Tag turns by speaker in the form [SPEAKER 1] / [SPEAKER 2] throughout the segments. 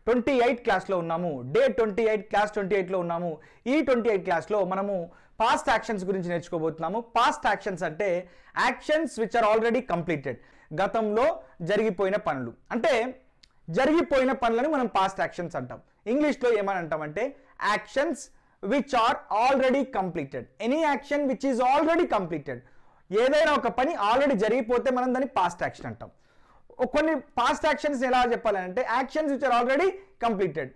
[SPEAKER 1] 28 క్లాస్లో ఉన్నాము. Day 28 class 28లో ఉన్నాము. ఈ 28 క్లాస్లో మనము పాస్ట్ యాక్షన్స్ గురించి నేర్చుకోబోతున్నాము. పాస్ట్ యాక్షన్స్ అంటే actions which are already completed, గతంలో జరిగిపోయిన పనులు. అంటే జరిగిపోయిన పనులని మనం పాస్ట్ యాక్షన్స్ అంటాం. ఇంగ్లీష్లో ఏమని అంటామంటే actions which are already completed. Any action which is already completed. ఏదైనా ఒక పని ఆల్రెడీ జరిగిపోతే మనం దాన్ని పాస్ట్ యాక్షన్ అంటాం. కొన్ని పాస్ట్ యాక్షన్స్ ఎలా చెప్పాలంటే actions which are already completed.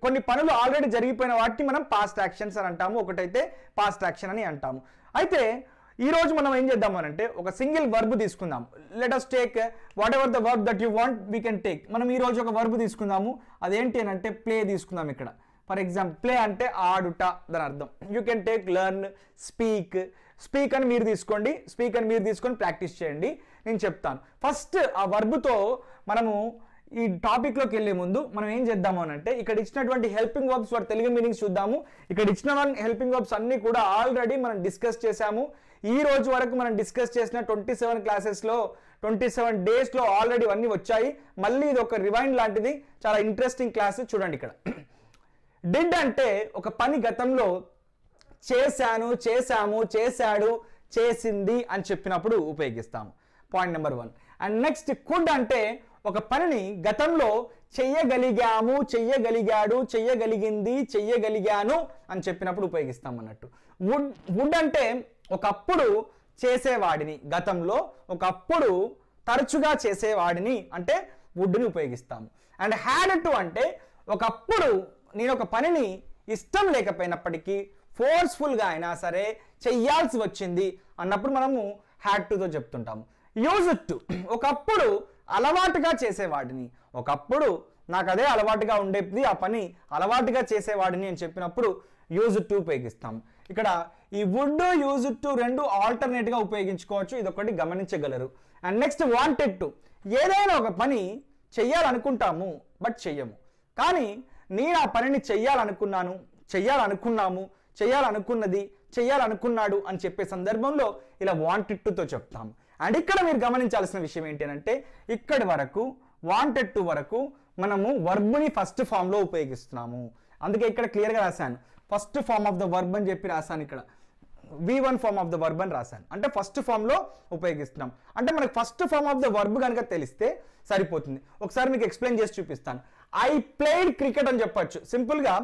[SPEAKER 1] కొన్ని పనులు ఆల్రెడీ జరిగిపోయిన వాటిని మనం పాస్ట్ యాక్షన్స్ అని అంటాము. ఒకటైతే పాస్ట్ యాక్షన్ అని అంటాము. అయితే ఈ రోజు మనం ఏం చేద్దాం అంటే ఒక సింగిల్ వర్బ్ తీసుకుందాం. Let us take what ever the verb that you want we can take. మనం ఈ రోజు ఒక వర్బ్ తీసుకుందాము. అదేంటి అని అంటే ప్లే తీసుకుందాం. ఇక్కడ ఫర్ ఎగ్జాంపుల్ ప్లే అంటే ఆడుట దాని అర్థం. You can take learn, speak. Speak అని మీరు తీసుకోండి, స్పీక్ అని మీరు తీసుకొని ప్రాక్టీస్ చేయండి. నేను చెప్తాను. ఫస్ట్ ఆ వర్బ్తో మనము ఈ టాపిక్లోకి వెళ్ళే ముందు మనం ఏం చేద్దాము అని అంటే ఇక్కడ ఇచ్చినటువంటి helping verbs for Telugu meanings చూద్దాము. ఇక్కడ ఇచ్చిన హెల్పింగ్ వర్బ్స్ అన్ని కూడా ఆల్రెడీ మనం డిస్కస్ చేసాము. ఈ రోజు వరకు మనం డిస్కస్ చేసిన 27 క్లాసెస్లో 27 డేస్లో ఆల్రెడీ అన్నీ వచ్చాయి. మళ్ళీ ఇది ఒక రివైండ్ లాంటిది, చాలా ఇంట్రెస్టింగ్ క్లాస్. చూడండి ఇక్కడ డిడ్ అంటే ఒక పని గతంలో చేశాను, చేశాము, చేశాడు, చేసింది అని చెప్పినప్పుడు ఉపయోగిస్తాము. Point number 1. And next could అంటే ఒక పనిని గతంలో చెయ్యగలిగాము, చెయ్యగలిగాడు, చెయ్యగలిగింది, చెయ్యగలిగాను అని చెప్పినప్పుడు ఉపయోగిస్తాం అన్నట్టు. వుడ్ అంటే ఒకప్పుడు చేసేవాడిని, గతంలో ఒకప్పుడు తరచుగా చేసేవాడిని అంటే వుడ్ని ఉపయోగిస్తాము. అండ్ హ్యాడ్ టు అంటే ఒకప్పుడు నేను ఒక పనిని ఇష్టం లేకపోయినప్పటికీ ఫోర్స్ఫుల్గా అయినా సరే చెయ్యాల్సి వచ్చింది అన్నప్పుడు మనము హ్యాడ్ టుతో చెప్తుంటాము. యూజ్ టు ఒకప్పుడు అలవాటుగా చేసేవాడిని, ఒకప్పుడు నాకు అదే అలవాటుగా ఉండేది, ఆ పని అలవాటుగా చేసేవాడిని అని చెప్పినప్పుడు యూజ్ టు ఉపయోగిస్తాము. ఇక్కడ ఈ వుడ్, యూజ్ టు రెండు ఆల్టర్నేట్గా ఉపయోగించుకోవచ్చు. ఇది ఒకటి గమనించగలరు. అండ్ నెక్స్ట్ వాంటెడ్ టు ఏదైనా ఒక పని చెయ్యాలనుకుంటాము బట్ చెయ్యము. కానీ నేను ఆ పనిని చెయ్యాలనుకున్నాను, చెయ్యాలనుకున్నాము, చెయ్యాలనుకున్నది, చెయ్యాలనుకున్నాడు అని చెప్పే సందర్భంలో ఇలా వాంటెడ్ టుతో చెప్తాము. అండ్ ఇక్కడ మీరు గమనించాల్సిన విషయం ఏంటి అంటే ఇక్కడి వరకు వాంటెడ్ టు వరకు మనము వర్బ్ని ఫస్ట్ ఫామ్లో ఉపయోగిస్తున్నాము. అందుకే ఇక్కడ క్లియర్గా రాశాను first form of the verb అని చెప్పి రాశాను. ఇక్కడ V1 form of the verb అని రాశాను. అంటే ఫస్ట్ ఫామ్లో ఉపయోగిస్తున్నాం. అంటే మనకు first form of the verb కనుక తెలిస్తే సరిపోతుంది. ఒకసారి మీకు ఎక్స్ప్లెయిన్ చేసి చూపిస్తాను. ఐ ప్లేడ్ క్రికెట్ అని చెప్పొచ్చు. సింపుల్గా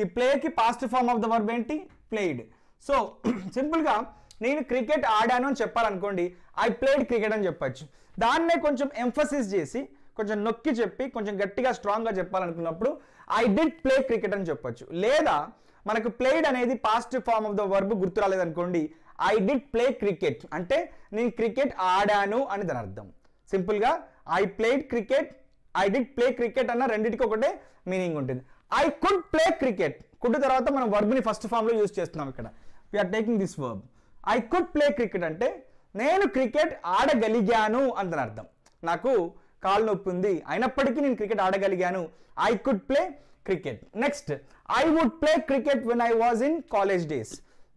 [SPEAKER 1] ఈ ప్లేకి past form of the verb ఏంటి? ప్లేడ్. సో సింపుల్గా నేను క్రికెట్ ఆడాను అని చెప్పాలనుకోండి, ఐ ప్లేడ్ క్రికెట్ అని చెప్పొచ్చు. దాన్నే కొంచెం ఎంఫసిస్ చేసి కొంచెం నొక్కి చెప్పి కొంచెం గట్టిగా స్ట్రాంగ్గా చెప్పాలనుకున్నప్పుడు ఐ డిడ్ ప్లే క్రికెట్ అని చెప్పొచ్చు. లేదా మనకు ప్లేడ్ అనేది past form of the verb గుర్తు రాలేదనుకోండి, ఐ డిడ్ ప్లే క్రికెట్ అంటే నేను క్రికెట్ ఆడాను అని దాని అర్థం. సింపుల్గా I played cricket, I did play cricket అన్న రెండింటికి ఒకటే మీనింగ్ ఉంటుంది. I could play cricket, could తర్వాత మనం వర్బ్ని ఫస్ట్ ఫామ్లో యూజ్ చేస్తున్నాం. ఇక్కడ we are taking this verb. I could play cricket అంటే నేను క్రికెట్ ఆడగలిగాను అని దాని అర్థం. నాకు కాలు నొప్పి ఉంది అయినప్పటికీ నేను క్రికెట్ ఆడగలిగాను. I could play cricket. Next I would play cricket when I was in college days.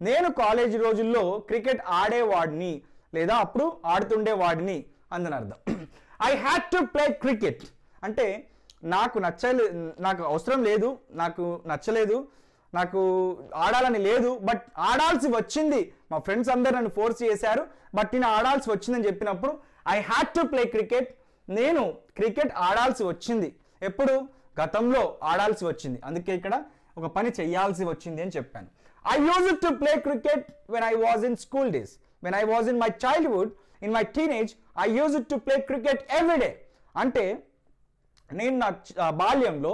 [SPEAKER 1] నేను కాలేజ్ రోజుల్లో క్రికెట్ ఆడేవాడిని లేదా అప్పుడు ఆడుతుండేవాడిని అని అర్థం. I had to play cricket అంటే నాకు నాకు అవసరం లేదు, నాకు నచ్చలేదు, నాకు ఆడాలని లేదు, బట్ ఆడాల్సి వచ్చింది. మా ఫ్రెండ్స్ అందరు నన్ను ఫోర్స్ చేశారు బట్ నేను ఆడాల్సి వచ్చిందని చెప్పినప్పుడు I had to play cricket. నేను క్రికెట్ ఆడాల్సి వచ్చింది. ఎప్పుడు? గతంలో ఆడాల్సి వచ్చింది. అందుకే ఇక్కడ ఒక పని చేయాల్సి వచ్చింది అని చెప్పాను. I used to play cricket when I was in school days. When I was in my childhood, in my teenage, I used to play cricket every day. అంటే నేను నా బాల్యంలో,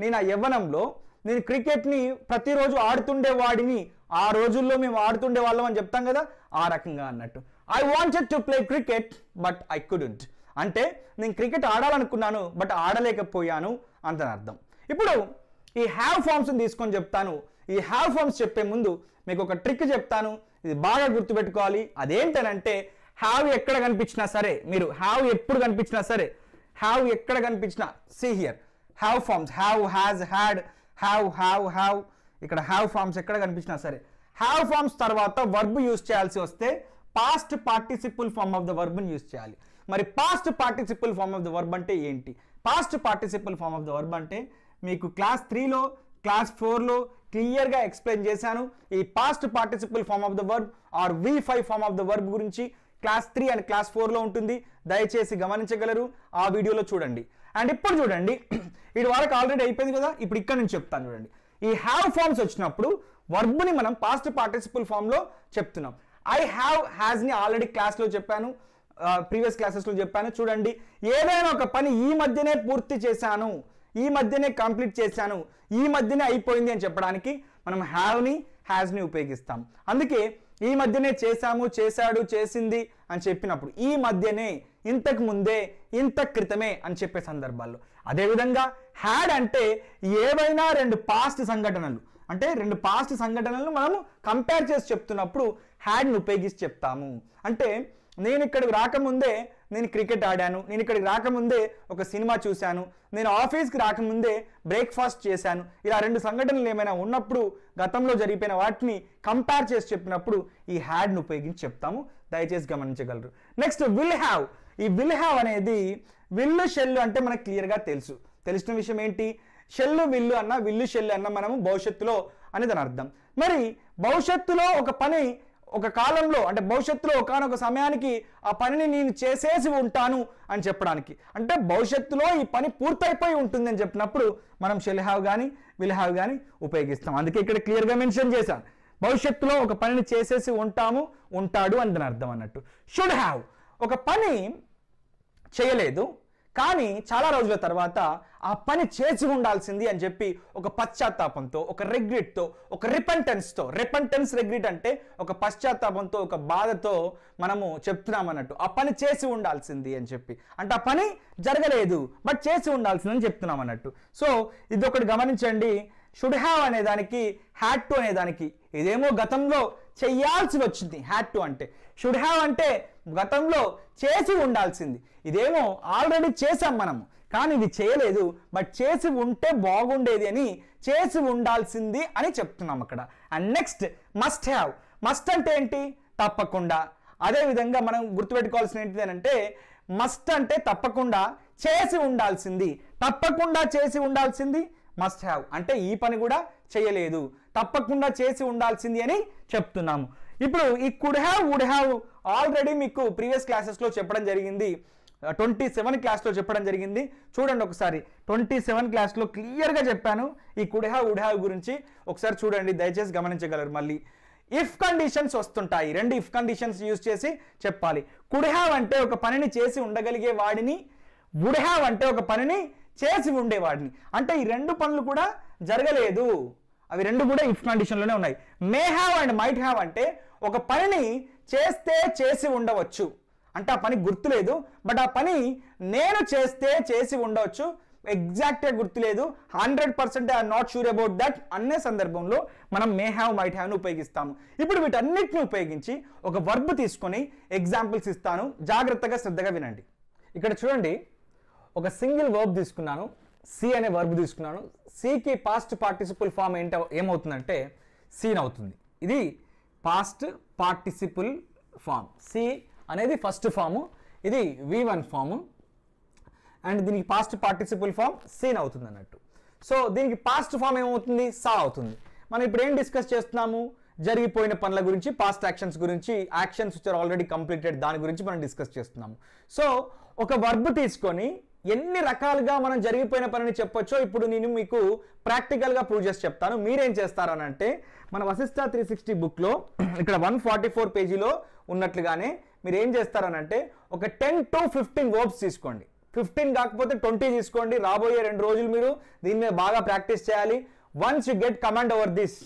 [SPEAKER 1] నేను నా యవ్వనంలో నేను క్రికెట్ని ప్రతిరోజు ఆడుతుండేవాడిని. ఆ రోజుల్లో మేము ఆడుతుండే వాళ్ళం అని చెప్తాం కదా, ఆ రకంగా అన్నట్టు. I wanted to play cricket but I couldn't అంటే నేను క్రికెట్ ఆడాలనుకున్నాను బట్ ఆడలేకపోయాను అంత అర్థం. ఇప్పుడు ఈ హ్యావ్ ఫామ్స్ని తీసుకొని చెప్తాను. ఈ హ్యావ్ ఫామ్స్ చెప్పే ముందు మీకు ఒక ట్రిక్ చెప్తాను, ఇది బాగా గుర్తుపెట్టుకోవాలి. అదేంటనంటే హ్యావ్ ఎక్కడ కనిపించినా సరే, మీరు హ్యావ్ ఎప్పుడు కనిపించినా సరే, హ్యావ్ ఎక్కడ కనిపించినా, see here have forms, have, has, had, have ఇక్కడ హ్యావ్ ఫామ్స్ ఎక్కడ కనిపించినా సరే హ్యావ్ ఫామ్స్ తర్వాత వర్బ్ యూజ్ చేయాల్సి వస్తే past participle form of the వర్బ్ని యూజ్ చేయాలి. మరి past participle form of the verb అంటే ఏంటి? Past participle form of the verb అంటే మీకు క్లాస్ 3లో క్లాస్ 4లో క్లియర్గా ఎక్స్ప్లెయిన్ చేశాను ఈ past participle form of the verb or V5 form of the verb గురించి. క్లాస్ 3 అండ్ క్లాస్ 4లో ఉంటుంది, దయచేసి గమనించగలరు, ఆ వీడియోలో చూడండి. అండ్ ఇప్పుడు చూడండి, ఇది వరకు ఆల్రెడీ అయిపోయింది కదా, ఇప్పుడు ఇక్కడ నుంచి చెప్తాను చూడండి. ఈ హ్యావ్ ఫార్మ్స్ వచ్చినప్పుడు వర్బ్ని మనం పాస్ట్ పార్టిసిపల్ ఫామ్లో చెప్తున్నాం. ఐ హ్యావ్ హ్యాజ్ని ఆల్రెడీ క్లాస్లో చెప్పాను, ప్రీవియస్ క్లాసెస్లో చెప్పాను. చూడండి, ఏదైనా ఒక పని ఈ మధ్యనే పూర్తి చేశాను, ఈ మధ్యనే కంప్లీట్ చేశాను, ఈ మధ్యనే అయిపోయింది అని చెప్పడానికి మనం హ్యావ్ని హ్యాజ్ని ఉపయోగిస్తాం. అందుకే ఈ మధ్యనే చేశాము, చేశాడు, చేసింది అని చెప్పినప్పుడు ఈ మధ్యనే, ఇంతకు ముందే, ఇంత క్రితమే అని చెప్పే సందర్భాల్లో. అదేవిధంగా హ్యాడ్ అంటే ఏవైనా రెండు పాస్ట్ సంఘటనలు, అంటే రెండు పాస్ట్ సంఘటనలను మనము కంపేర్ చేసి చెప్తున్నప్పుడు హ్యాడ్ని ఉపయోగించి చెప్తాము. అంటే నేను ఇక్కడికి రాకముందే నేను క్రికెట్ ఆడాను, నేను ఇక్కడికి రాకముందే ఒక సినిమా చూశాను, నేను ఆఫీస్కి రాకముందే బ్రేక్ఫాస్ట్ చేశాను. ఇలా రెండు సంఘటనలు ఏమైనా ఉన్నప్పుడు గతంలో జరిగిపోయిన వాటిని కంపేర్ చేసి చెప్పినప్పుడు ఈ హ్యాడ్ని ఉపయోగించి చెప్తాము, దయచేసి గమనించగలరు. Next will have. ఈ విల్ హ్యావ్ అనేది విల్లు షెల్లు అంటే మనకు క్లియర్గా తెలిసిన విషయం ఏంటి, షెల్లు విల్లు అన్న విల్లు షెల్లు అన్న మనము భవిష్యత్తులో అని దాని అర్థం. మరి భవిష్యత్తులో ఒక పని ఒక కాలంలో అంటే భవిష్యత్తులో ఒకనొక సమయానికి ఆ పనిని నేను చేసేసి ఉంటాను అని చెప్పడానికి, అంటే భవిష్యత్తులో ఈ పని పూర్తయిపోయి ఉంటుంది అని చెప్పినప్పుడు మనం షెల్ హ్యావ్ కానీ విల్ హ్యావ్ కానీ ఉపయోగిస్తాం. అందుకే ఇక్కడ క్లియర్గా మెన్షన్ చేశాను, భవిష్యత్తులో ఒక పనిని చేసేసి ఉంటాడు అని దాని అర్థం అన్నట్టు. షుడ్ హ్యావ్, ఒక పని చేయలేదు కానీ చాలా రోజుల తర్వాత ఆ పని చేసి ఉండాల్సింది అని చెప్పి ఒక పశ్చాత్తాపంతో, ఒక రెగ్రెట్తో, ఒక రిపెంటెన్స్తో, రెగ్రెట్ అంటే ఒక పశ్చాత్తాపంతో, ఒక బాధతో మనము చెప్తున్నాం అన్నట్టు, ఆ పని చేసి ఉండాల్సింది అని చెప్పి. అంటే ఆ పని జరగలేదు బట్ చేసి ఉండాల్సింది అని చెప్తున్నాం అన్నట్టు. సో ఇది ఒకటి గమనించండి, షుడ్ హ్యావ్ అనే దానికి హ్యాడ్ టు అనే దానికి, ఇదేమో గతంలో చెయ్యాల్సి వచ్చింది హ్యాడ్ టు అంటే, షుడ్ హ్యావ్ అంటే గతంలో చేసి ఉండాల్సింది, ఇదేమో ఆల్రెడీ చేసాం మనము కానీ ఇది చేయలేదు బట్ చేసి ఉంటే బాగుండేది అని చేసి ఉండాల్సింది అని చెప్తున్నాం అక్కడ. And next must have. Must అంటే ఏంటి, తప్పకుండా. అదేవిధంగా మనం గుర్తుపెట్టుకోవాల్సిన ఏంటిది అంటే మస్ట్ అంటే తప్పకుండా చేసి ఉండాల్సింది, తప్పకుండా చేసి ఉండాల్సింది మస్ట్ హ్యావ్ అంటే ఈ పని కూడా చేయలేదు, తప్పకుండా చేసి ఉండాల్సింది అని చెప్తున్నాము. ఇప్పుడు ఈ could have would have already మీకు ప్రీవియస్ క్లాసెస్లో చెప్పడం జరిగింది, 27 క్లాస్లో చెప్పడం జరిగింది. చూడండి ఒకసారి, 27 క్లాస్లో క్లియర్గా చెప్పాను ఈ కుడ్ హ్యావ్ వుడ్ హ్యావ్ గురించి, ఒకసారి చూడండి, దయచేసి గమనించగలరు. మళ్ళీ ఇఫ్ కండిషన్స్ వస్తుంటాయి, రెండు ఇఫ్ కండిషన్స్ యూజ్ చేసి చెప్పాలి. కుడ్ హ్యావ్ అంటే ఒక పనిని చేసి ఉండగలిగే వాడిని, వుడ్ హ్యావ్ అంటే ఒక పనిని చేసి ఉండేవాడిని. అంటే ఈ రెండు పనులు కూడా జరగలేదు, అవి రెండు కూడా ఇఫ్ కండిషన్లోనే ఉన్నాయి. May have and might have అంటే ఒక పనిని చేస్తే చేసి ఉండవచ్చు, అంటే ఆ పని గుర్తులేదు బట్ ఆ పని నేను చేస్తే చేసి ఉండవచ్చు, ఎగ్జాక్ట్గా గుర్తులేదు, 100% I'm not sure about that అనే సందర్భంలో మనం మే హ్యావ్ మైట్ హ్యావ్ను ఉపయోగిస్తాము. ఇప్పుడు వీటన్నిటిని ఉపయోగించి ఒక వర్బ్ తీసుకొని ఎగ్జాంపుల్స్ ఇస్తాను, జాగ్రత్తగా శ్రద్ధగా వినండి. ఇక్కడ చూడండి, ఒక సింగిల్ వర్బ్ తీసుకున్నాను, సి అనే వర్బ్ తీసుకున్నాను. సికి పాస్ట్ పార్టిసిపుల్ ఫామ్ ఏమవుతుందంటే సీన్ అవుతుంది. ఇది పాస్ట్ పార్టిసిపుల్ ఫామ్, సి అనేది ఫస్ట్ ఫాము, ఇది V1 ఫాము అండ్ దీనికి పాస్ట్ పార్టిసిపుల్ ఫామ్ సీన్ అవుతుంది అన్నట్టు. సో దీనికి పాస్ట్ ఫామ్ ఏమవుతుంది, సా అవుతుంది. మనం ఇప్పుడు ఏం డిస్కస్ చేస్తున్నాము, జరిగిపోయిన పనుల గురించి, పాస్ట్ యాక్షన్స్ గురించి, actions which are already completed దాని గురించి మనం డిస్కస్ చేస్తున్నాము. సో ఒక వర్బ్ తీసుకొని ఎన్ని రకాలుగా మనం జరిగిపోయిన పనిని చెప్పొచ్చో ఇప్పుడు నేను మీకు ప్రాక్టికల్గా ప్రూవ్ చేసి చెప్తాను. మీరేం చేస్తారనంటే మన వశిష్ట 360 బుక్లో ఇక్కడ 144 పేజీలో ఉన్నట్లుగానే మీరు ఏం చేస్తారనంటే ఒక 10 to 15 వర్బ్స్ తీసుకోండి, 15 కాకపోతే 20 తీసుకోండి. రాబోయే 2 రోజులు మీరు దీని మీద బాగా ప్రాక్టీస్ చేయాలి. Once you get command over this,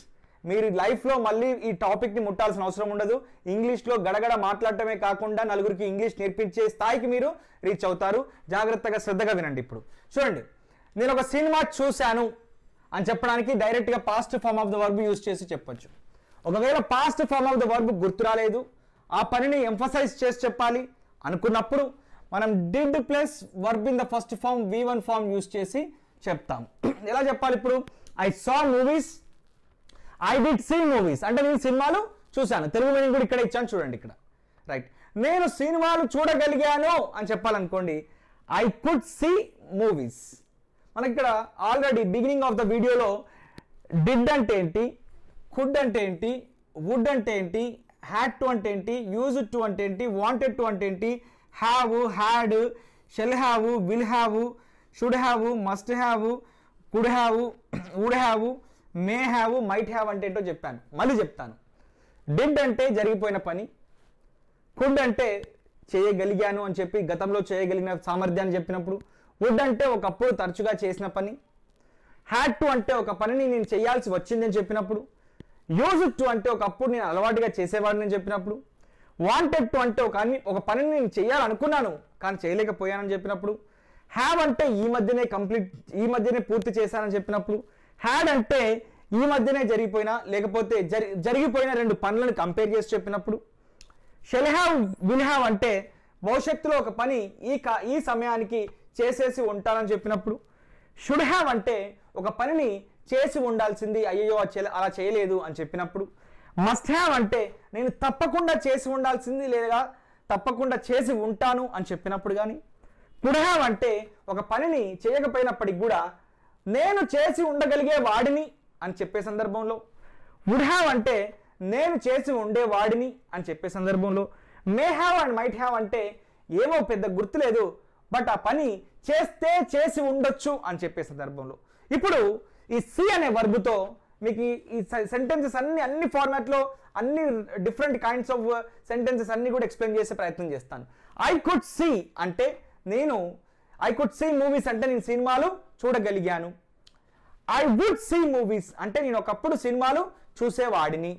[SPEAKER 1] మీరు లైఫ్లో మళ్ళీ ఈ టాపిక్ని ముట్టాల్సిన అవసరం ఉండదు. ఇంగ్లీష్లో గడగడ మాట్లాడటమే కాకుండా నలుగురికి ఇంగ్లీష్ నేర్పించే స్థాయికి మీరు రీచ్ అవుతారు. జాగ్రత్తగా శ్రద్ధగా వినండి. ఇప్పుడు చూడండి, నేను ఒక సినిమా చూశాను అని చెప్పడానికి డైరెక్ట్గా past form of the verb use చేసి చెప్పొచ్చు. ఒకవేళ past form of the verb గుర్తు రాలేదు, ఆ పనిని ఎంఫసైజ్ చేసి చెప్పాలి అనుకున్నప్పుడు మనం did plus verb in the first form V1 form use చేసి చెప్తాం. ఎలా చెప్పాలి ఇప్పుడు, I saw movies, I did see movies అంటే నేను సినిమాలు చూశాను. తెలుగు మీనింగ్ కూడా ఇక్కడ ఇచ్చాను చూడండి ఇక్కడ, రైట్. నేను సినిమాలు చూడగలిగాను అని చెప్పాలనుకోండి, ఐ కుడ్ సీ మూవీస్. మనకి ఇక్కడ ఆల్రెడీ బిగినింగ్ ఆఫ్ ద వీడియోలో డిడ్ అంటే ఏంటి, కుడ్ అంటే ఏంటి, వుడ్ అంటే ఏంటి, హ్యాడ్ టు అంటే ఏంటి, యూజ్ టు అంటే ఏంటి, వాంటెడ్ టు అంటే ఏంటి, have, had, shall have, will have, should have, must have, could have, would have, may have, might have అంటే ఏంటో చెప్పాను. మళ్ళీ చెప్తాను. డిడ్ అంటే జరిగిపోయిన పని, కుడ్ అంటే చేయగలిగాను అని చెప్పి గతంలో చేయగలిగిన సామర్థ్యాన్ని చెప్పినప్పుడు, వుడ్ అంటే ఒకప్పుడు తరచుగా చేసిన పని, హ్యాడ్ టు అంటే ఒక పనిని నేను చేయాల్సి వచ్చింది అని చెప్పినప్పుడు, యూజ్ టు అంటే ఒకప్పుడు నేను అలవాటుగా చేసేవాడిని అని చెప్పినప్పుడు, వాంటెడ్ టు అంటే ఒక పనిని నేను చేయాలనుకున్నాను కానీ చేయలేకపోయానని చెప్పినప్పుడు, హ్యావ్ అంటే ఈ మధ్యనే పూర్తి చేశానని చెప్పినప్పుడు, హ్యాడ్ అంటే ఈ మధ్యనే లేకపోతే జరిగిపోయిన రెండు పనులను కంపేర్ చేసి చెప్పినప్పుడు, షెల్ హ్యావ్, విల్ హ్యావ్ అంటే భవిష్యత్తులో ఒక పని ఈ సమయానికి చేసేసి ఉంటానని చెప్పినప్పుడు, షుడ్ హ్యావ్ అంటే ఒక పనిని చేసి ఉండాల్సింది, అయ్యో అలా చేయలేదు అని చెప్పినప్పుడు, మస్ట్ హ్యావ్ అంటే నేను తప్పకుండా చేసి ఉండాల్సింది లేదా తప్పకుండా చేసి ఉంటాను అని చెప్పినప్పుడు కానీ, కుడ్ హ్యావ్ అంటే ఒక పనిని చేయకపోయినప్పటికి కూడా నేను చేసి ఉండగలిగే వాడిని అని చెప్పే సందర్భంలో, వుడ్ హ్యావ్ అంటే నేను చేసి ఉండేవాడిని అని చెప్పే సందర్భంలో, may have and might have అంటే ఏమో పెద్ద గుర్తులేదు బట్ ఆ పని చేసి ఉండొచ్చు అని చెప్పే సందర్భంలో. ఇప్పుడు ఈ సి అనే వర్బుతో మీకు ఈ సెంటెన్సెస్ అన్ని ఫార్మాట్లో అన్ని డిఫరెంట్ కైండ్స్ ఆఫ్ సెంటెన్సెస్ అన్ని కూడా ఎక్స్ప్లెయిన్ చేసే ప్రయత్నం చేస్తాను. ఐ కుడ్ సీ అంటే ఐ కుడ్ సీ మూవీస్ అంటే నేను సినిమాలు చూడగలిగాను. ఐ వుడ్ సీ మూవీస్ అంటే నేను ఒకప్పుడు సినిమాలు చూసేవాడిని.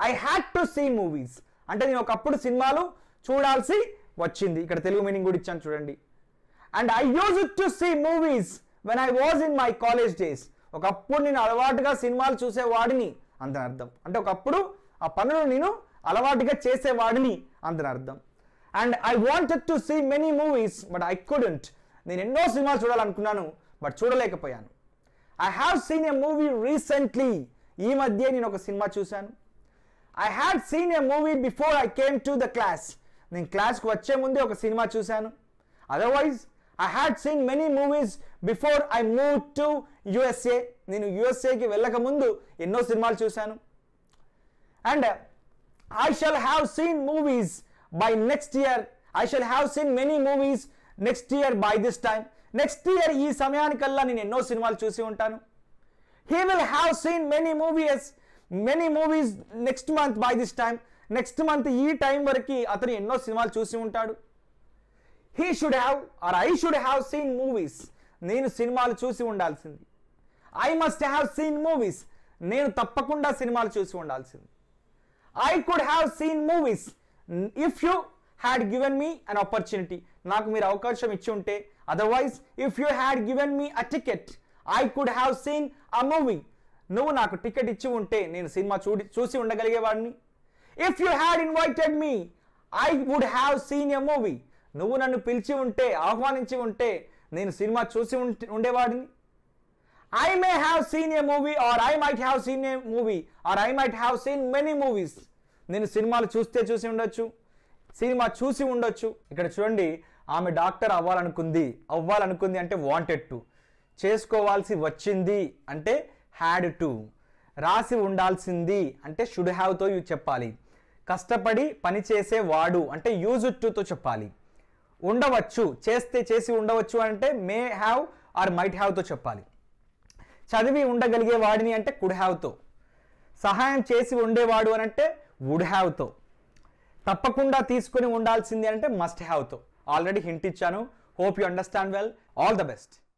[SPEAKER 1] I had to see movies అంటే నేను ఒకప్పుడు సినిమాలు చూడాల్సి వచ్చింది. ఇక్కడ తెలుగు మీనింగ్ కూడా ఇచ్చాను చూడండి. And I used to see movies when I was in my college days. ఒకప్పుడు నేను అలవాటుగా సినిమాలు చూసేవాడిని అందని అర్థం. అంటే ఒకప్పుడు ఆ పనులు నేను అలవాటుగా చేసేవాడిని అందని అర్థం. And I wanted to see many movies but I couldn't. నేను ఎన్నో సినిమాలు చూడాలనుకున్నాను బట్ చూడలేకపోయాను. I have seen a movie recently. ఈ మధ్య నేను ఒక సినిమా చూశాను. I had seen a movie before I came to the class. నేను క్లాస్కి వచ్చే ముందే ఒక సినిమా చూశాను. Otherwise I had seen many movies before I move to USA. నేను యుఎస్ఏకి వెళ్ళక ముందు ఎన్నో సినిమాలు చూశాను. And I shall have seen movies by next year. I shall have seen many movies next year by this time. Next year ఈ సమయానికల్లా నేను ఎన్నో సినిమాలు చూసి ఉంటాను. He will have seen many movies next month by this time. Next month ఈ time వరకు అతను ఎన్నో సినిమాలు చూసి ఉంటాడు. He should have or I should have seen movies. నేను సినిమాలు చూసి ఉండాల్సింది. I must have seen movies. నేను తప్పకుండా సినిమాలు చూసి ఉండాల్సింది. I could have seen movies if you had given me an opportunity. నాకు మీరు అవకాశం ఇచ్చి ఉంటే. Otherwise if you had given me a ticket I could have seen a movie. నువ్వు నాకు టికెట్ ఇచ్చి ఉంటే నేను సినిమా చూసి ఉండగలిగేవాడిని. If you had invited me I would have seen a movie. నువ్వు నన్ను పిలిచి ఉంటే ఆహ్వానించి ఉంటే నేను సినిమా చూసి ఉండేవాడిని. I may have seen a movie or I might have seen a movie or I might have seen many movies. నేను సినిమాలు చూసి ఉండొచ్చు, సినిమా చూసి ఉండొచ్చు. ఇక్కడ చూడండి, ఆమె డాక్టర్ అవ్వాలనుకుంది అంటే వాంటెడ్ టు. చేసుకోవాల్సి వచ్చింది అంటే హ్యాడ్ టు. రాసి ఉండాల్సింది అంటే షుడ్ హ్యావ్తో చెప్పాలి. కష్టపడి పని చేసేవాడు అంటే యూజ్డ్ టుతో చెప్పాలి. ఉండవచ్చు, చేసి ఉండవచ్చు అంటే మే హ్యావ్ ఆర్ మైట్ హ్యావ్తో చెప్పాలి. చదివి ఉండగలిగే వాడిని అంటే కుడ్ హ్యావ్తో. సహాయం చేసి ఉండేవాడు అని అంటే వుడ్ హ్యావ్తో. తప్పకుండా తీసుకుని ఉండాల్సింది అంటే మస్ట్ హ్యావ్తో. ఆల్రెడీ హింట్ ఇచ్చాను. Hope you understand well. All the best.